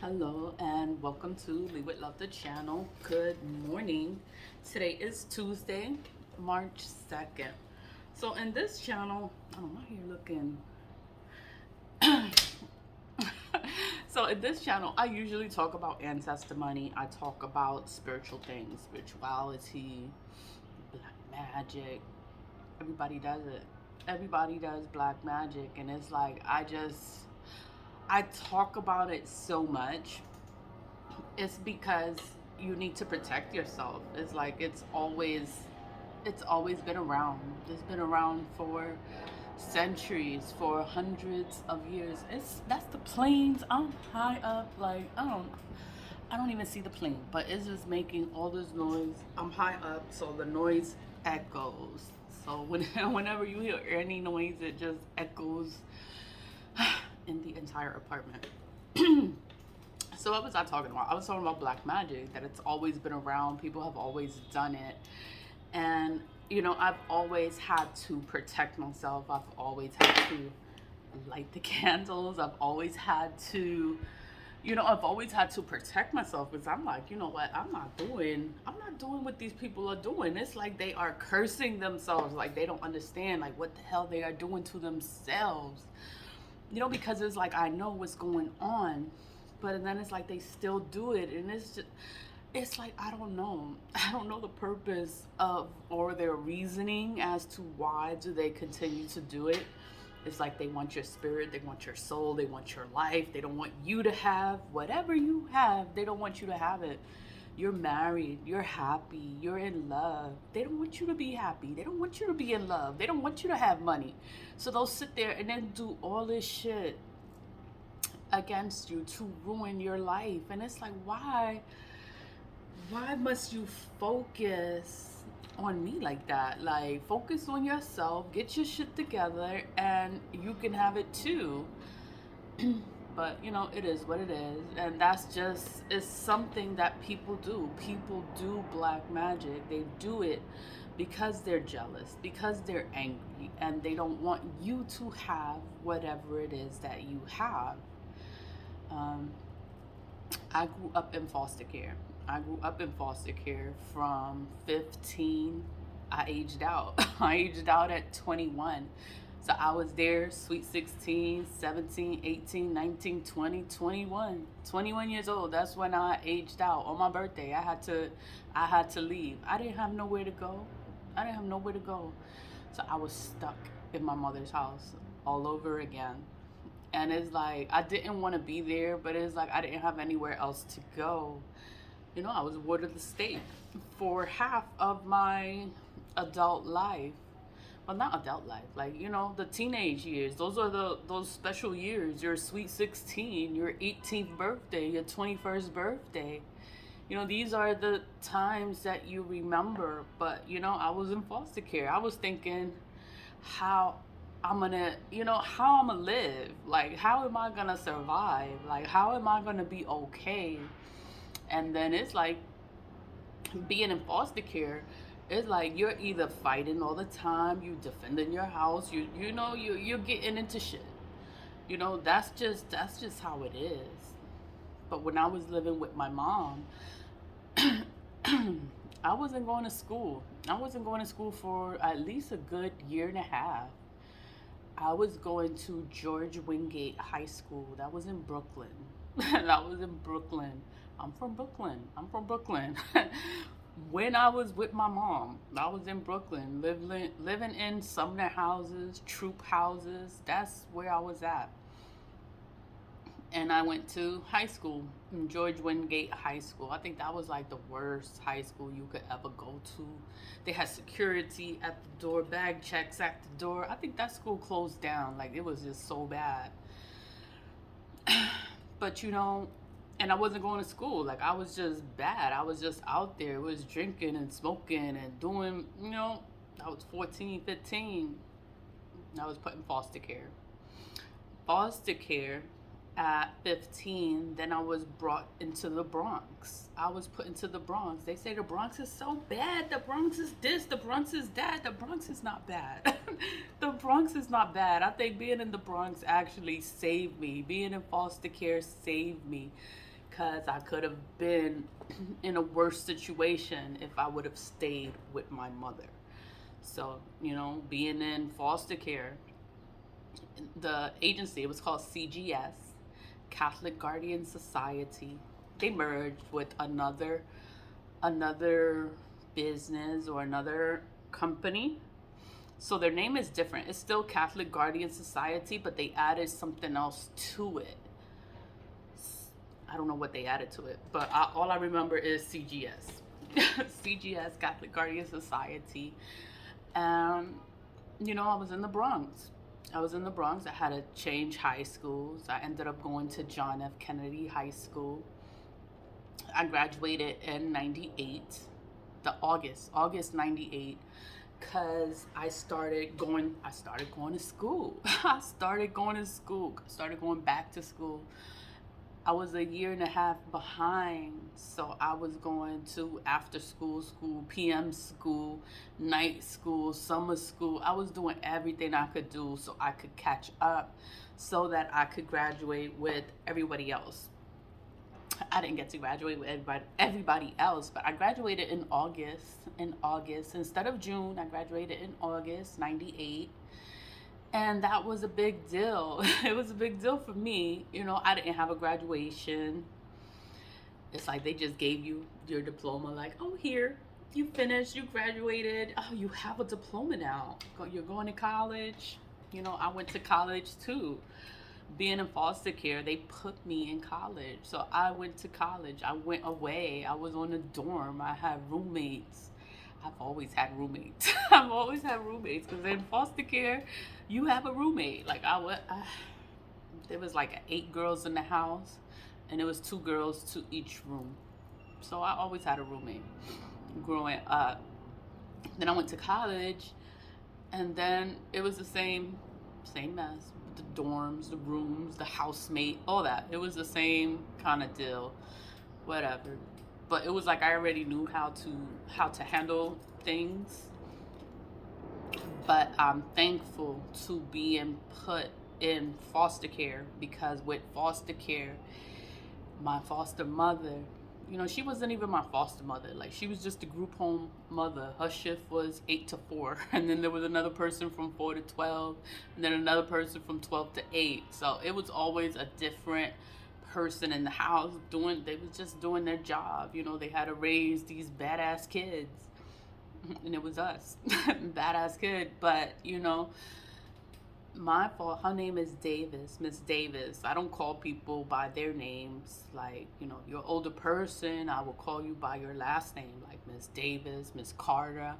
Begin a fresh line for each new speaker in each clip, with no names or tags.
Hello and welcome to Lead with Love the channel. Good morning. Today is Tuesday, March 2nd. So in this channel, I'm out here looking. So in this channel, I usually talk about ancestor money. I talk about spiritual things, spirituality, black magic. Everybody does it. Everybody does black magic, and it's like I talk about it so much. It's because you need to protect yourself. It's like it's always been around. It's been around for centuries, for hundreds of years. That's the planes. I'm high up, like I don't even see the plane, but it's just making all this noise. I'm high up, so the noise echoes. So whenever you hear any noise, it just echoes in the entire apartment. So what was I talking about? I was talking about black magic, that it's always been around. People have always done it. And, I've always had to protect myself. I've always had to light the candles. I've always had to protect myself because I'm like, you know what? I'm not doing what these people are doing. It's like they are cursing themselves. Like they don't understand like what the hell they are doing to themselves. Because it's like I know what's going on, but then it's like they still do it, and it's like I don't know the purpose of or their reasoning as to why do they continue to do it. It's like they want your spirit, they want your soul, they want your life. They don't want you to have whatever you have. They don't want you to have it. You're married, you're happy, you're in love. They don't want you to be happy. They don't want you to be in love. They don't want you to have money. So they'll sit there and then do all this shit against you to ruin your life. And it's like, why must you focus on me like that? Like, focus on yourself, get your shit together, and you can have it too. But it is what it is, and it's something that people do. People do black magic. They do it because they're jealous, because they're angry, and they don't want you to have whatever it is that you have. um, I grew up in foster care. I grew up in foster care from 15. I aged out. I aged out at 21. So I was there, sweet 16, 17, 18, 19, 20, 21. 21 years old. That's when I aged out. On my birthday, I had to leave. I didn't have nowhere to go. I didn't have nowhere to go. So I was stuck in my mother's house all over again. And it's like I didn't want to be there, but it's like I didn't have anywhere else to go. I was ward of the state for half of my adult life. Well, not adult life, like the teenage years. Those are those special years. Your sweet 16, your 18th birthday, your 21st birthday. These are the times that you remember. But I was in foster care. I was thinking how how I'm gonna live. Like, how am I gonna survive? Like, how am I gonna be okay? And then it's like being in foster care. It's like you're either fighting all the time, you defending your house, you're getting into shit. That's just how it is. But when I was living with my mom, I wasn't going to school. I wasn't going to school for at least a good year and a half. I was going to George Wingate High School. That was in Brooklyn. That was in Brooklyn. I'm from Brooklyn. I'm from Brooklyn. When I was with my mom, I was in Brooklyn, living in Sumner houses, troop houses. That's where I was at. And I went to high school, George Wingate High School. I think that was like the worst high school you could ever go to. They had security at the door, bag checks at the door. I think that school closed down. Like, it was just so bad. But and I wasn't going to school. Like, I was just bad. I was just out there. I was drinking and smoking and doing, I was 14, 15. I was put in foster care. Foster care at 15. Then I was brought into the Bronx. I was put into the Bronx. They say the Bronx is so bad. The Bronx is this. The Bronx is that. The Bronx is not bad. The Bronx is not bad. I think being in the Bronx actually saved me. Being in foster care saved me. because I could have been in a worse situation if I would have stayed with my mother. So, being in foster care, the agency, it was called CGS, Catholic Guardian Society. They merged with another business or another company. So their name is different. It's still Catholic Guardian Society, but they added something else to it. I don't know what they added to it, but all I remember is CGS. CGS, Catholic Guardian Society. And, I was in the Bronx. I had to change high schools. I ended up going to John F. Kennedy High School. I graduated in 98, August 98, because I started going to school. I started going back to school. I was a year and a half behind, so I was going to after school, PM school, night school, summer school. I was doing everything I could do so I could catch up, so that I could graduate with everybody else. I didn't get to graduate with everybody else, but I graduated in August. Instead of June, I graduated in August 98. And that was a big deal. It was a big deal for me. I didn't have a graduation. It's like they just gave you your diploma, like, oh, here, you finished, you graduated. Oh, you have a diploma now. You're going to college. I went to college too. Being in foster care, they put me in college. So I went to college. I went away. I was on a dorm. I had roommates. I've always had roommates. I've always had roommates because in foster care, you have a roommate. Like there was like 8 girls in the house, and it was 2 girls to each room. So I always had a roommate growing up. Then I went to college, and then it was the same mess. The dorms, the rooms, the housemate, all that. It was the same kind of deal. Whatever. But it was like I already knew how to handle things. But I'm thankful to being put in foster care, because with foster care, my foster mother, she wasn't even my foster mother. Like, she was just a group home mother. Her shift was 8 to 4, and then there was another person from 4 to 12, and then another person from 12 to 8. So it was always a different person in the house they was just doing their job. They had to raise these badass kids, and it was us. Badass kid. But my fault. Her name is Davis, Miss Davis. I don't call people by their names. Like, you're an older person, I will call you by your last name, like Miss Davis, Miss Carter,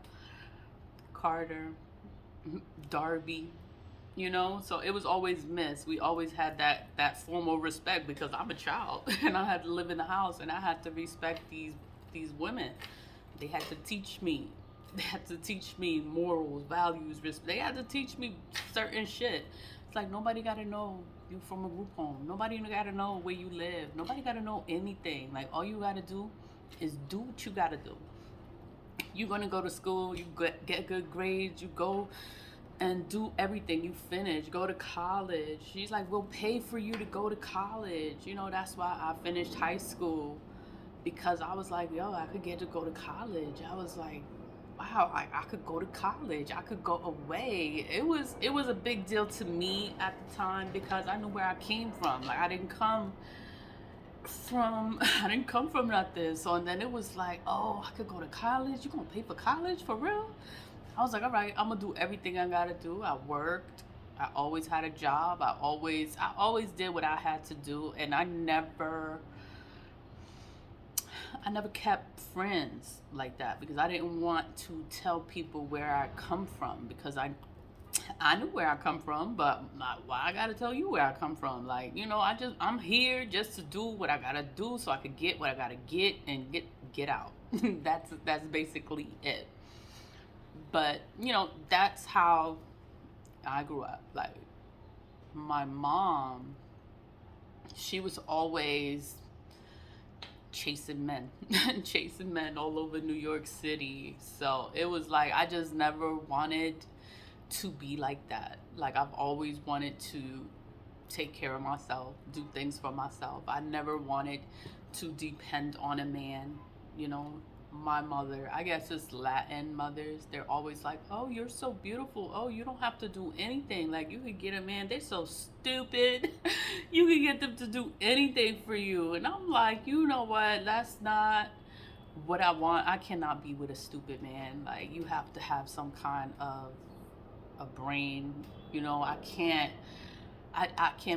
Darby. So it was always Miss. We always had that formal respect, because I'm a child and I had to live in the house, and I had to respect these women. They had to teach me morals, values, respect. They had to teach me certain shit. It's like, nobody got to know you from a group home. Nobody got to know where you live. Nobody got to know anything. Like, all you got to do is do what you got to do. You're going to go to school, you get good grades, you go and do everything, you finish, go to college. She's like, we'll pay for you to go to college. That's why I finished high school, because I was like, yo, I could get to go to college. I was like, wow, I could go to college, I could go away. It was a big deal to me at the time, because I knew where I came from. Like, I didn't come from nothing. So, and then it was like, oh, I could go to college. You gonna pay for college for real? I was like, all right, I'm gonna do everything I gotta do. I worked. I always had a job. I always did what I had to do, and I never kept friends like that, because I didn't want to tell people where I come from, because I knew where I come from, but why I gotta tell you where I come from? Like, I'm here just to do what I gotta do, so I could get what I gotta get and get out. That's basically it. But that's how I grew up. Like, my mom, she was always chasing men all over New York City. So it was like, I just never wanted to be like that. Like, I've always wanted to take care of myself, do things for myself. I never wanted to depend on a man. You know, my mother, I guess it's Latin mothers, they're always like, oh, you're so beautiful. Oh, you don't have to do anything. Like, you could get a man, they're so stupid. You can get them to do anything for you. And I'm like, you know what? That's not what I want. I cannot be with a stupid man. Like, you have to have some kind of a brain. You know, I can't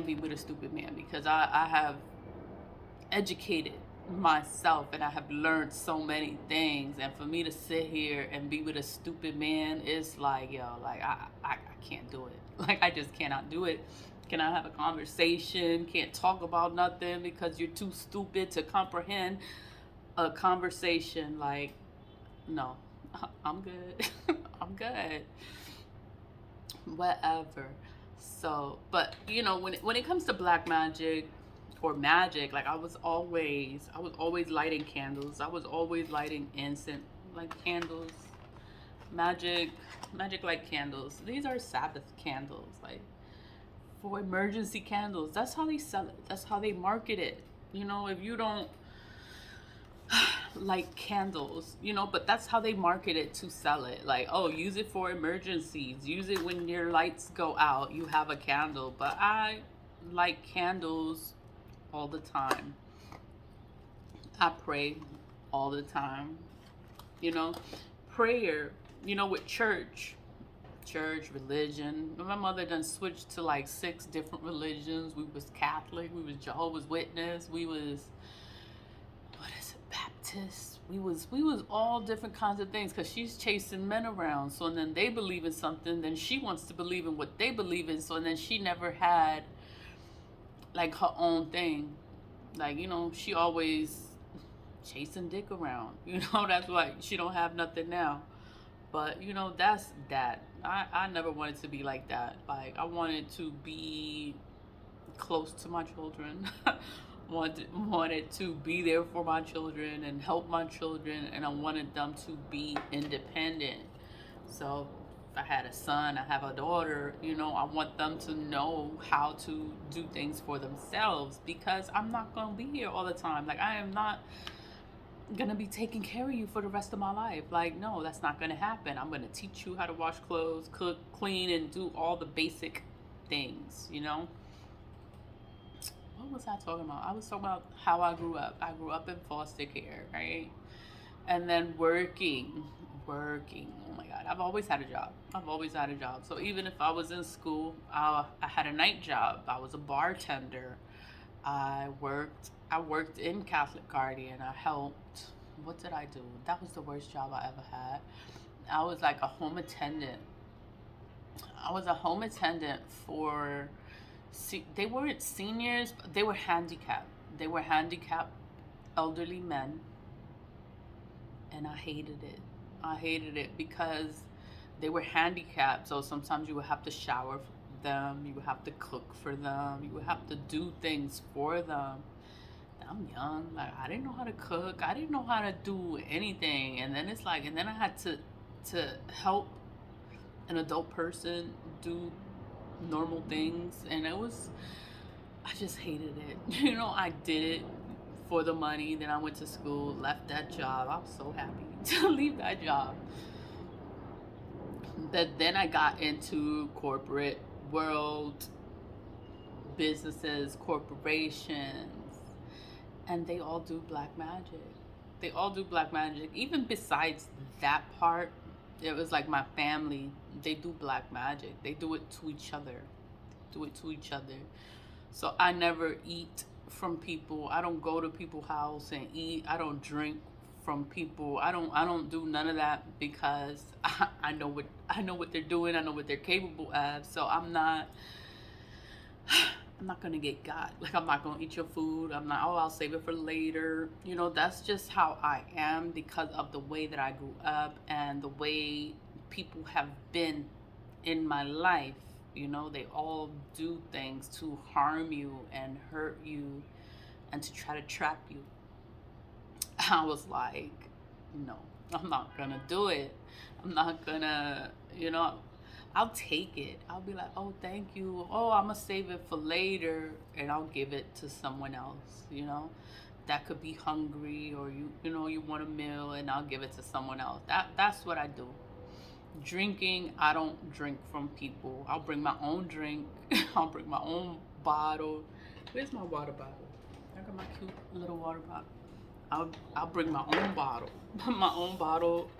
be with a stupid man because I have educated myself and I have learned so many things, and for me to sit here and be with a stupid man is like, yo, like I can't do it. Like, I just cannot do it. Cannot have a conversation, can't talk about nothing because you're too stupid to comprehend a conversation. Like, no, I'm good. I'm good. Whatever. So, but you know, when it comes to black magic or magic, like I was always lighting candles. I was always lighting incense, like candles, magic, magic light candles. These are Sabbath candles, like for emergency candles. That's how they sell it. That's how they market it. You know, if you don't like candles, you know, but that's how they market it to sell it. Like, oh, use it for emergencies, use it when your lights go out, you have a candle. But I like candles all the time. I pray all the time, you know. Prayer, you know, with church religion, my mother done switched to like 6 different religions. We was Catholic, we was Jehovah's Witness, we was, what is it, Baptist. We was all different kinds of things because she's chasing men around. So and then they believe in something, then she wants to believe in what they believe in. So and then she never had like her own thing. Like, you know, she always chasing dick around. You know, that's why she don't have nothing now. But you know, that's that. I never wanted to be like that. Like, I wanted to be close to my children. Wanted to be there for my children and help my children, and I wanted them to be independent. So if I had a son, I have a daughter, you know, I want them to know how to do things for themselves because I'm not gonna be here all the time. Like, I am not gonna be taking care of you for the rest of my life. Like, no, that's not gonna happen. I'm gonna teach you how to wash clothes, cook, clean, and do all the basic things, you know. What was I talking about? I was talking about how I grew up. I grew up in foster care, right? And then working. Oh my God, I've always had a job. I've always had a job. So even if I was in school, I had a night job. I was a bartender. I worked in Catholic Guardian. I helped. What did I do? That was the worst job I ever had. I was like a home attendant. I was a home attendant for, they weren't seniors, but they were handicapped. They were handicapped elderly men, and I hated it. I hated it because they were handicapped. So sometimes you would have to shower for them, you would have to cook for them, you would have to do things for them. I'm young, like I didn't know how to cook, I didn't know how to do anything, and then it's like, and then I had to help an adult person do normal things, and I just hated it. You know, I did it for the money. Then I went to school, left that job. I was so happy to leave that job. But then I got into corporate world, businesses, corporations, and they all do black magic. They all do black magic. Even besides that part, it was like my family, they do black magic. They do it to each other. Do it to each other. So I never eat from people. I don't go to people's house and eat. I don't drink from people. I don't do none of that because I know what they're doing. I know what they're capable of. So I'm not gonna get got. Like, I'm not gonna eat your food. I'm not, oh, I'll save it for later. You know, that's just how I am because of the way that I grew up and the way people have been in my life. You know, they all do things to harm you and hurt you and to try to trap you. I was like, no, I'm not gonna do it. I'm not gonna, you know, I'll take it. I'll be like, oh, thank you. Oh, I'm gonna save it for later, and I'll give it to someone else. That could be hungry, or you want a meal, and I'll give it to someone else. That's what I do. Drinking, I don't drink from people. I'll bring my own drink. I'll bring my own bottle. Where's my water bottle? I got my cute little water bottle. I'll bring my own bottle, my own bottle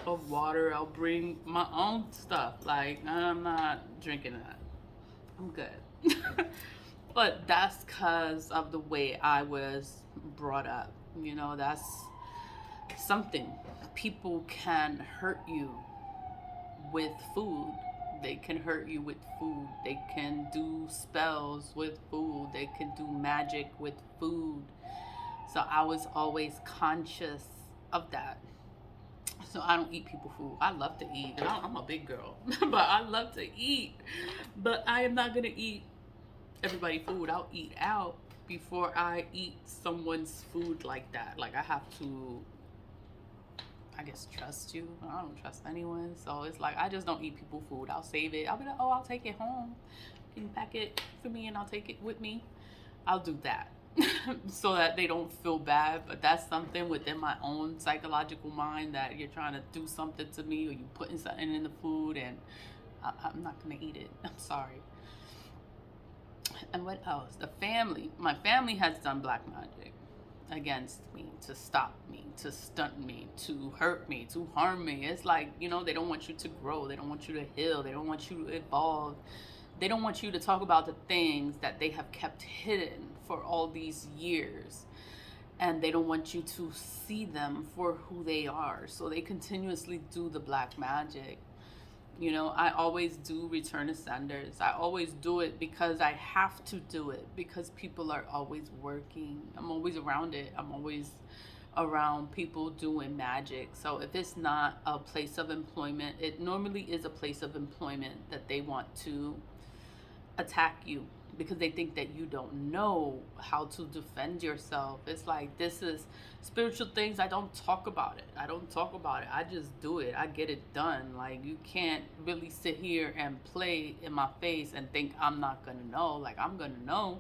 of water. I'll bring my own stuff. Like, I'm not drinking that. I'm good. But that's because of the way I was brought up. That's something. People can hurt you with food. They can hurt you with food. They can do spells with food. They can do magic with food. So I was always conscious of that. So I don't eat people food. I love to eat. I'm a big girl, but I love to eat. But I am not gonna eat everybody food. I'll eat out before I eat someone's food like that. Like, I have to, I guess, trust you. I don't trust anyone. So it's like, I just don't eat people food. I'll save it. I'll be like, oh, I'll take it home. You can pack it for me and I'll take it with me. I'll do that. So that they don't feel bad. But that's something within my own psychological mind, that you're trying to do something to me, or you putting something in the food, and I'm not gonna eat it. I'm sorry. And what else? My family has done black magic against me, to stop me, to stunt me, to hurt me, to harm me. It's like, they don't want you to grow. They don't want you to heal. They don't want you to evolve. They don't want you to talk about the things that they have kept hidden for all these years. And they don't want you to see them for who they are. So they continuously do the black magic. I always do return to senders. I always do it because I have to do it, because people are always working. I'm always around it. I'm always around people doing magic. So if it's not a place of employment, it normally is a place of employment that they want to attack you, because they think that you don't know how to defend yourself. It's like, this is spiritual things. I don't talk about it. I just do it. I get it done. Like, you can't really sit here and play in my face and think I'm not gonna know. Like, I'm gonna know,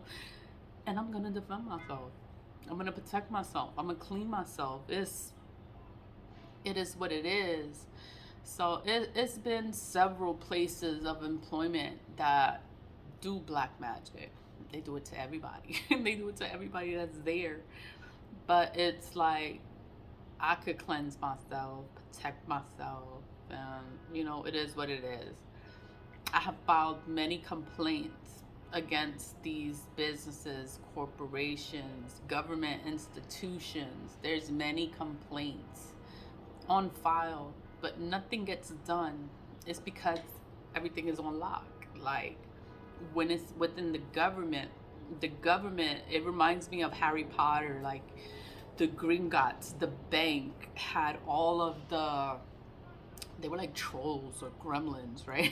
and I'm gonna defend myself. I'm gonna protect myself. I'm gonna clean myself. It is what it is. So it's been several places of employment that do black magic. They do it to everybody. They do it to everybody that's there. But it's like, I could cleanse myself, protect myself, and it is what it is. I have filed many complaints against these businesses, corporations, government institutions. There's many complaints on file, but nothing gets done. It's because everything is on lock. Like, when it's within the government, it reminds me of Harry Potter. Like, the Gringotts, the bank, had all of they were like trolls or gremlins, right?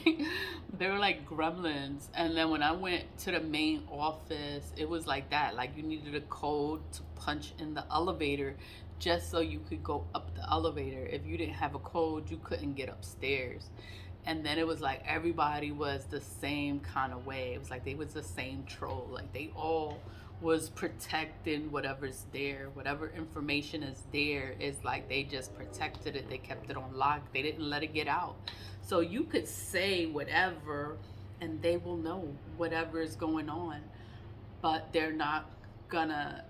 They were like gremlins. And then when I went to the main office, it was like that. Like, you needed a code to punch in the elevator just so you could go up the elevator. If you didn't have a code, you couldn't get upstairs. And then it was like, everybody was the same kind of way. It was like they was the same troll. Like, they all was protecting whatever's there. Whatever information is there, is like they just protected it. They kept it on lock. They didn't let it get out. So you could say whatever and they will know whatever is going on. But they're not gonna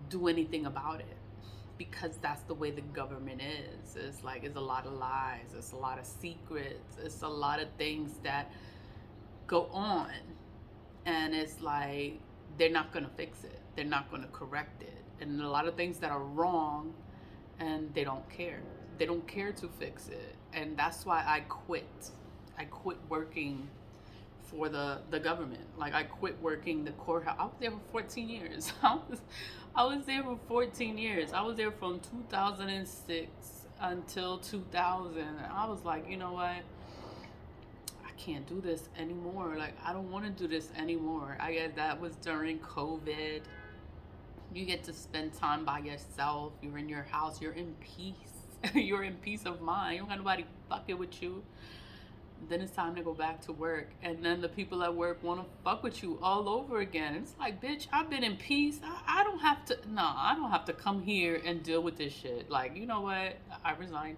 do anything about it, because that's the way the government is. It's like, it's a lot of lies, it's a lot of secrets, it's a lot of things that go on, and it's like, they're not gonna fix it, they're not gonna correct it, and a lot of things that are wrong, and they don't care to fix it. And that's why I quit working for the government. Like, I quit working the courthouse. I was there for 14 years. I was there for 14 years. I was there from 2006 until 2000. And I was like, you know what? I can't do this anymore. Like, I don't want to do this anymore. I guess that was during COVID. You get to spend time by yourself. You're in your house. You're in peace. You're in peace of mind. You don't got nobody fucking with you. Then it's time to go back to work, and then the people at work want to fuck with you all over again. It's like, bitch, I've been in peace. I don't have to. No, I don't have to come here and deal with this shit. Like, you know what? I resign.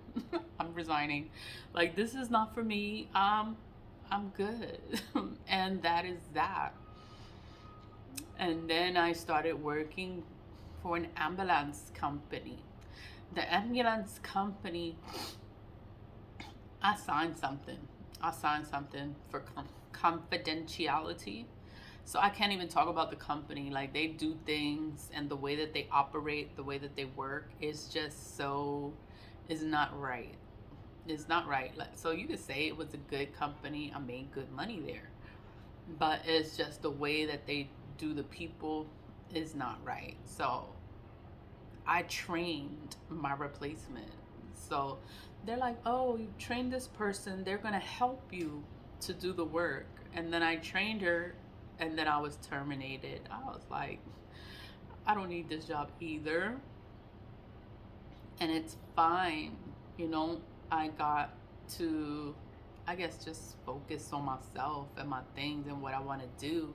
I'm resigning. Like, this is not for me. I'm good, and that is that. And then I started working for an ambulance company. The ambulance company, I signed something. I signed something for confidentiality. So I can't even talk about the company. Like, they do things, and the way that they operate, the way that they work is just so, is not right. It's not right. Like, so you could say it was a good company. I made good money there. But it's just the way that they do the people is not right. So I trained my replacement. So they're like, oh, you trained this person, they're gonna help you to do the work. And then I trained her, and then I was terminated. I was like, I don't need this job either. And it's fine. You know, I got to, I guess, just focus on myself and my things and what I want to do.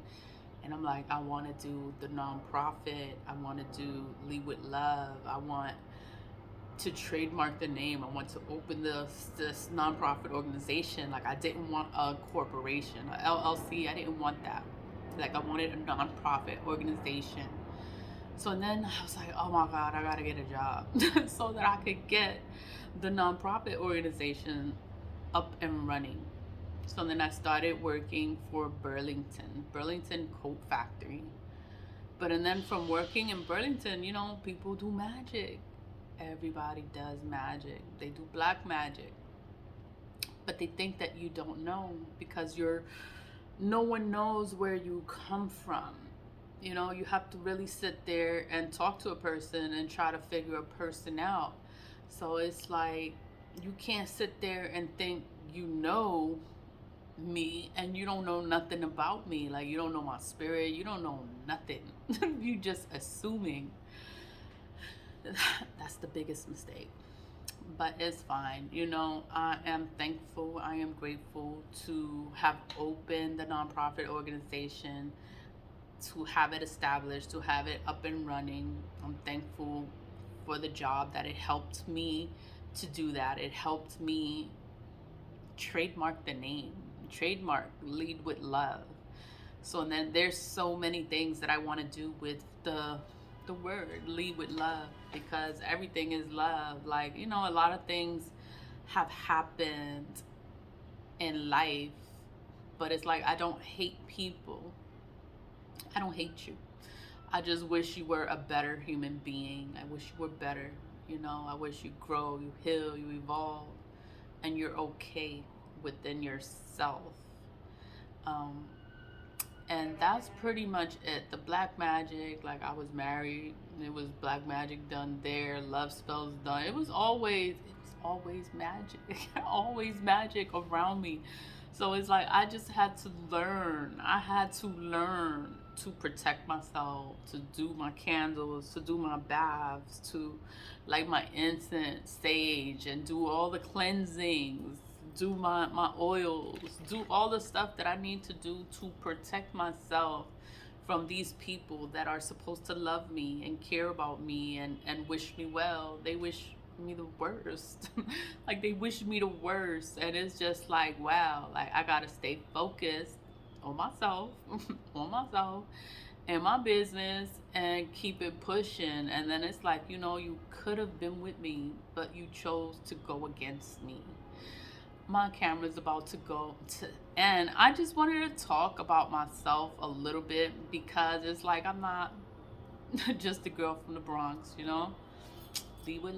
And I'm like, I want to do the nonprofit. I want to do Lead with Love. I want to trademark the name. I want to open this nonprofit organization. Like, I didn't want a corporation, a LLC. I didn't want that. Like, I wanted a nonprofit organization. So then I was like, oh my God, I gotta get a job so that I could get the nonprofit organization up and running. So then I started working for Burlington Coat Factory. But and then from working in Burlington, you know, people do magic. Everybody does magic. They do black magic. But they think that you don't know because no one knows where you come from. You know, you have to really sit there and talk to a person and try to figure a person out. So it's like, you can't sit there and think you know me and you don't know nothing about me. Like, you don't know my spirit, you don't know nothing. You just assuming. That's the biggest mistake. But it's fine. You know, I am thankful, I am grateful to have opened the nonprofit organization, to have it established, to have it up and running. I'm thankful for the job that it helped me to do that. It helped me trademark the name, trademark Lead with Love. So then there's so many things that I want to do with the word Lead with Love, because everything is love. Like, you know, a lot of things have happened in life, but it's like, I don't hate people. I don't hate you. I just wish you were a better human being. I wish you were better. You know, I wish you grow, you heal, you evolve, and you're okay within yourself. Um, and that's pretty much it. The black magic, like, I was married, it was black magic done there, love spells done. It was always magic, always magic around me. So it's like, I just had to learn. I had to learn to protect myself, to do my candles, to do my baths, to light my incense, sage, and do all the cleansings, do my oils, do all the stuff that I need to do to protect myself from these people that are supposed to love me and care about me and wish me well. They wish me the worst. Like, they wish me the worst. And it's just like, wow, like, I gotta stay focused on myself, on myself and my business, and keep it pushing. And then it's like, you know, you could have been with me, but you chose to go against me. My camera's about to go to, and I just wanted to talk about myself a little bit, because it's like, I'm not just a girl from the Bronx, you know. Be with